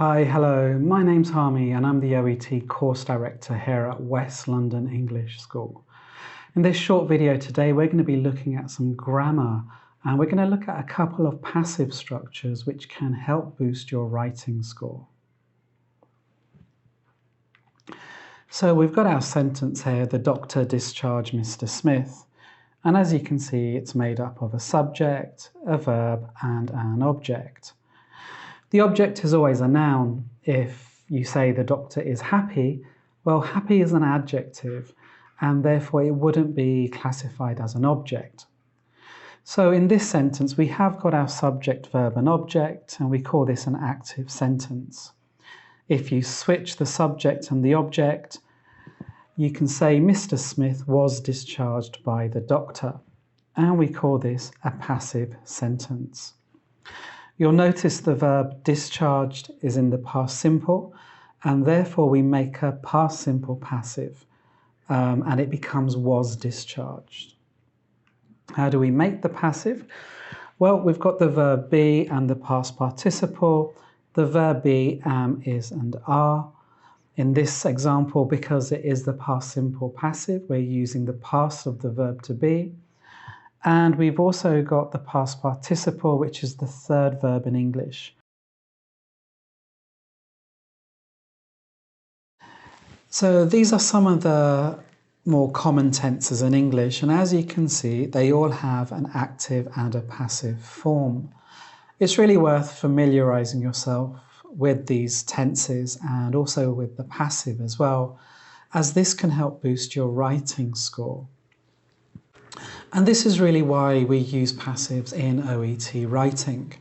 Hi, hello, my name's Harmi and I'm the OET course director here at West London English School. In this short video today we're going to be looking at some grammar and we're going to look at a couple of passive structures which can help boost your writing score. So we've got our sentence here, the doctor discharged Mr. Smith, and as you can see it's made up of a subject, a verb and an object. The object is always a noun. If you say the doctor is happy, well, happy is an adjective and therefore it wouldn't be classified as an object. So in this sentence we have got our subject, verb and object, and we call this an active sentence. If you switch the subject and the object, you can say Mr. Smith was discharged by the doctor, and we call this a passive sentence. You'll notice the verb discharged is in the past simple, and therefore we make a past simple passive, and it becomes was discharged. How do we make the passive? Well, we've got the verb be and the past participle. The verb be, am, is, and are. In this example, because it is the past simple passive, we're using the past of the verb to be. And we've also got the past participle, which is the third verb in English. So these are some of the more common tenses in English, and as you can see, they all have an active and a passive form. It's really worth familiarizing yourself with these tenses and also with the passive as well, as this can help boost your writing score. And this is really why we use passives in OET writing,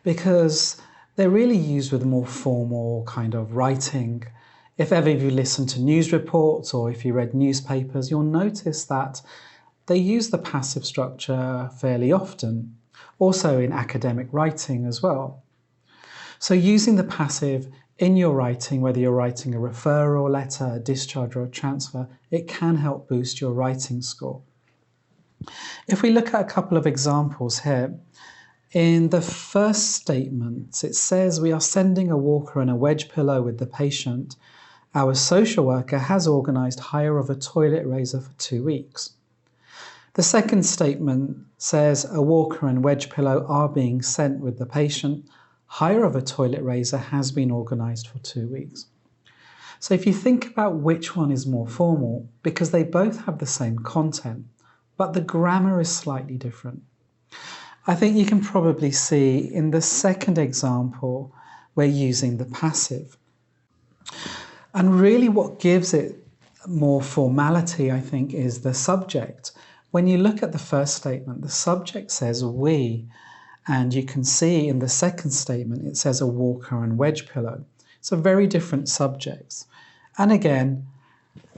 because they're really used with more formal kind of writing. If ever you listen to news reports or if you read newspapers, you'll notice that they use the passive structure fairly often, also in academic writing as well. So using the passive in your writing, whether you're writing a referral letter, a discharge or a transfer, it can help boost your writing score. If we look at a couple of examples here, in the first statement it says we are sending a walker and a wedge pillow with the patient. Our social worker has organised hire of a toilet razor for 2 weeks. The second statement says a walker and wedge pillow are being sent with the patient. Hire of a toilet razor has been organised for 2 weeks. So if you think about which one is more formal, because they both have the same content, but the grammar is slightly different. I think you can probably see in the second example, we're using the passive. And really what gives it more formality, I think, is the subject. When you look at the first statement, the subject says we, and you can see in the second statement, it says a walker and wedge pillow. So very different subjects. And again,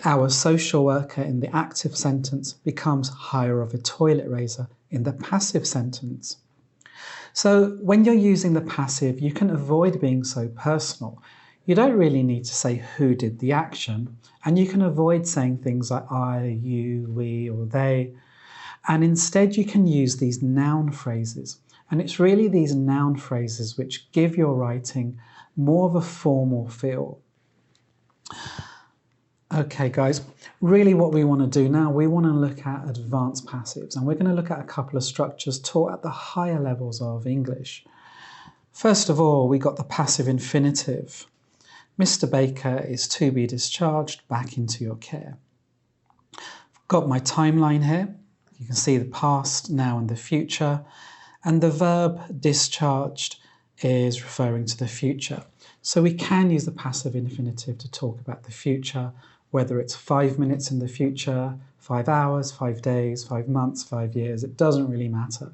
our social worker in the active sentence becomes hire of a toilet razor in the passive sentence. So when you're using the passive, you can avoid being so personal. You don't really need to say who did the action, and you can avoid saying things like I, you, we, or they. And instead you can use these noun phrases. And it's really these noun phrases which give your writing more of a formal feel. Okay guys, really what we want to do now, we want to look at advanced passives, and we're going to look at a couple of structures taught at the higher levels of English. First of all, we got the passive infinitive. Mr. Baker is to be discharged back into your care. I've got my timeline here. You can see the past, now and the future, and the verb discharged is referring to the future. So we can use the passive infinitive to talk about the future, whether it's 5 minutes in the future, 5 hours, 5 days, 5 months, 5 years, it doesn't really matter.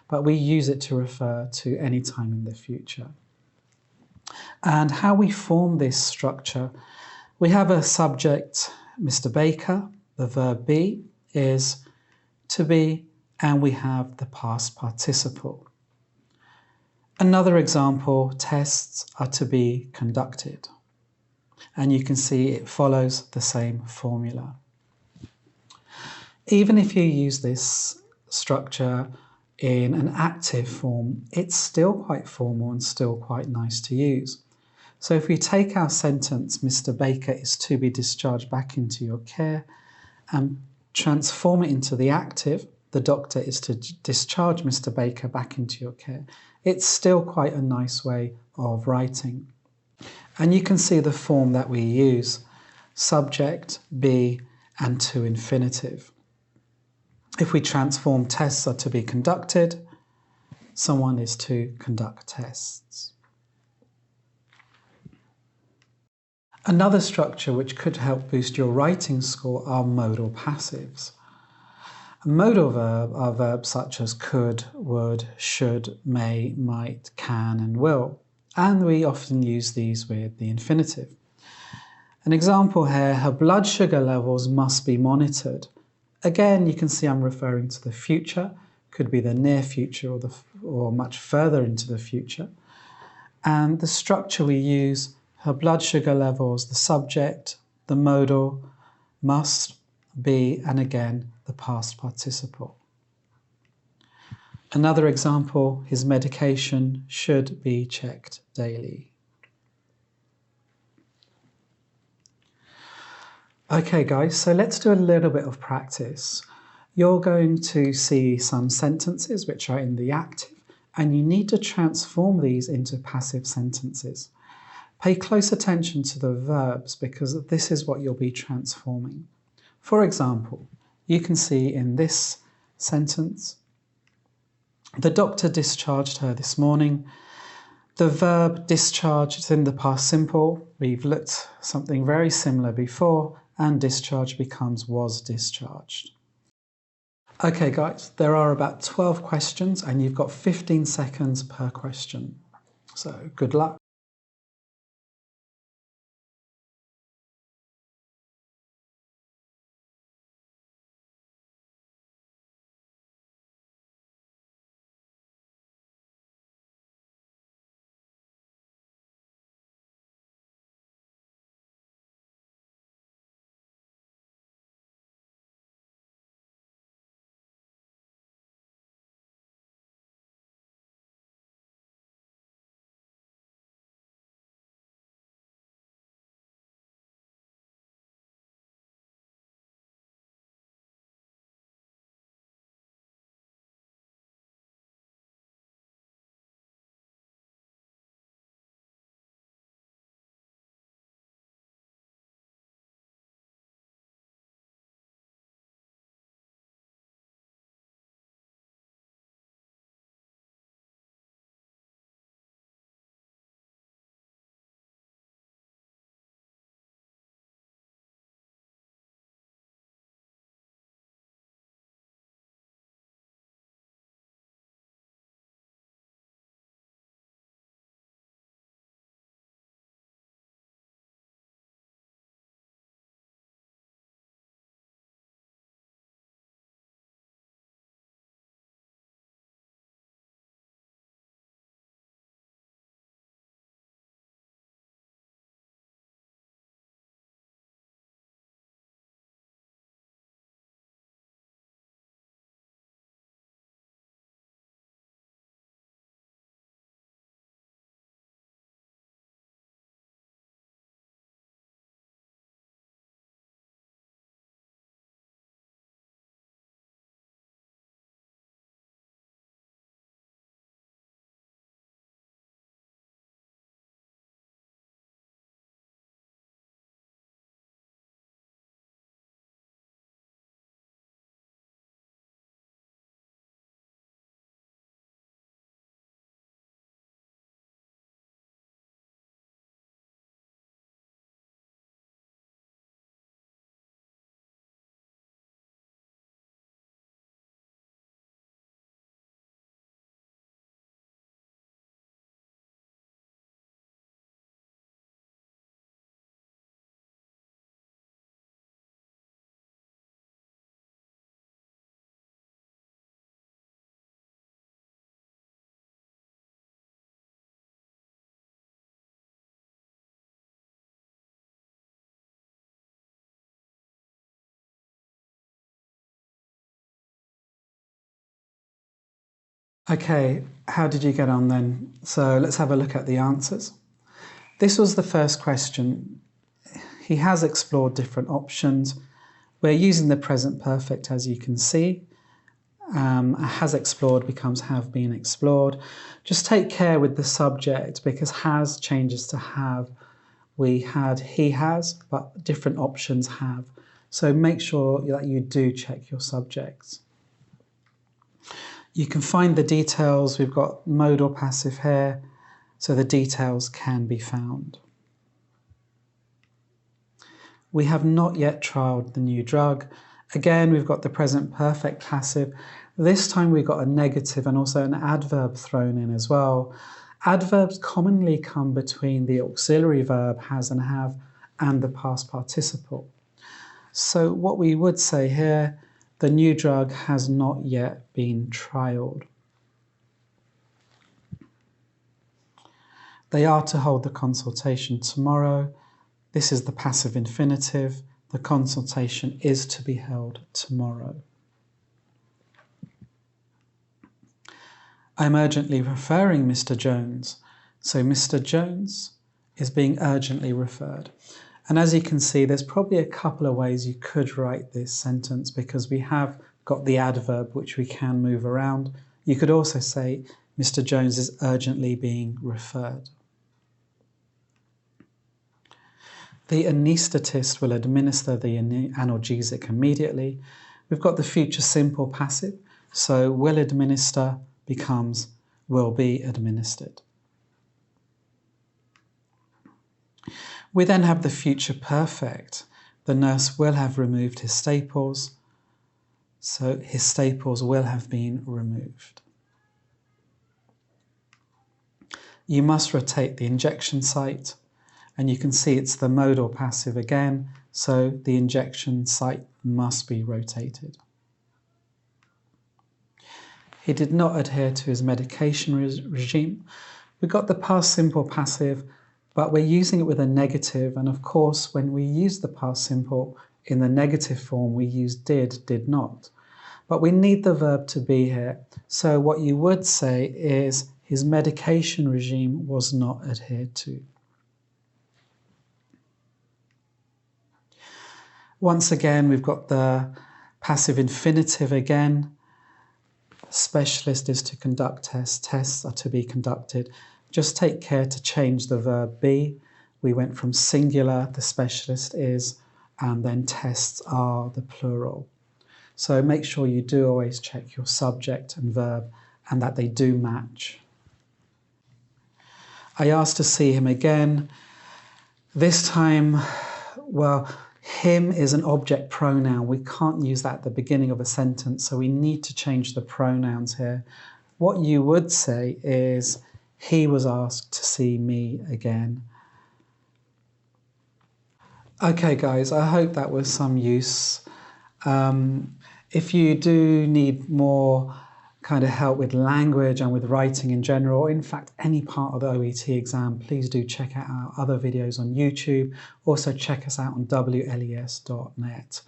But we use it to refer to any time in the future. And how we form this structure, we have a subject, Mr. Baker, the verb be is to be, and we have the past participle. Another example, tests are to be conducted. And you can see it follows the same formula. Even if you use this structure in an active form, it's still quite formal and still quite nice to use. So if we take our sentence, Mr. Baker is to be discharged back into your care, and transform it into the active, the doctor is to discharge Mr. Baker back into your care, it's still quite a nice way of writing. And you can see the form that we use: subject, be, and to infinitive. If we transform tests are to be conducted, someone is to conduct tests. Another structure which could help boost your writing score are modal passives. A modal verb are verbs such as could, would, should, may, might, can, and will, and we often use these with the infinitive. An example here: her blood sugar levels must be monitored. Again, you can see I'm referring to the future, could be the near future or much further into the future. And the structure we use: her blood sugar levels, the subject, the modal, must, be, and again, the past participle. Another example: his medication should be checked daily. Okay guys, so let's do a little bit of practice. You're going to see some sentences which are in the active, and you need to transform these into passive sentences. Pay close attention to the verbs because this is what you'll be transforming. For example, you can see in this sentence, the doctor discharged her this morning. The verb discharge is in the past simple. We've looked at something very similar before, and discharge becomes was discharged. Okay guys, there are about 12 questions and you've got 15 seconds per question. So good luck. Okay, how did you get on then? So let's have a look at the answers. This was the first question. He has explored different options. We're using the present perfect, as you can see. Has explored becomes have been explored. Just take care with the subject because has changes to have. We had he has, but different options have. So make sure that you do check your subjects. You can find the details. We've got modal passive here, so the details can be found. We have not yet trialled the new drug. Again, we've got the present perfect passive. This time we've got a negative and also an adverb thrown in as well. Adverbs commonly come between the auxiliary verb has and have and the past participle. So what we would say here, the new drug has not yet been trialled. They are to hold the consultation tomorrow. This is the passive infinitive. The consultation is to be held tomorrow. I'm urgently referring Mr. Jones. So Mr. Jones is being urgently referred. And as you can see, there's probably a couple of ways you could write this sentence because we have got the adverb which we can move around. You could also say Mr. Jones is urgently being referred. The anaesthetist will administer the analgesic immediately. We've got the future simple passive, so will administer becomes will be administered. We then have the future perfect. The nurse will have removed his staples, so his staples will have been removed. You must rotate the injection site, and you can see it's the modal passive again, so the injection site must be rotated. He did not adhere to his medication regime. We've got the past simple passive, but we're using it with a negative, and of course when we use the past simple in the negative form we use did not. But we need the verb to be here, so what you would say is his medication regime was not adhered to. Once again, we've got the passive infinitive again. Specialist is to conduct tests. Tests are to be conducted. Just take care to change the verb be. We went from singular, the specialist is, and then tests are the plural. So make sure you do always check your subject and verb and that they do match. I asked to see him again. This time, well, him is an object pronoun. We can't use that at the beginning of a sentence, so we need to change the pronouns here. What you would say is, he was asked to see me again. Okay guys, I hope that was some use. If you do need more kind of help with language and with writing in general, or in fact any part of the OET exam, please do check out our other videos on YouTube. Also check us out on wles.net.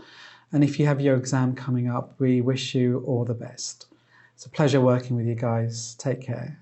And if you have your exam coming up, we wish you all the best. It's a pleasure working with you guys. Take care.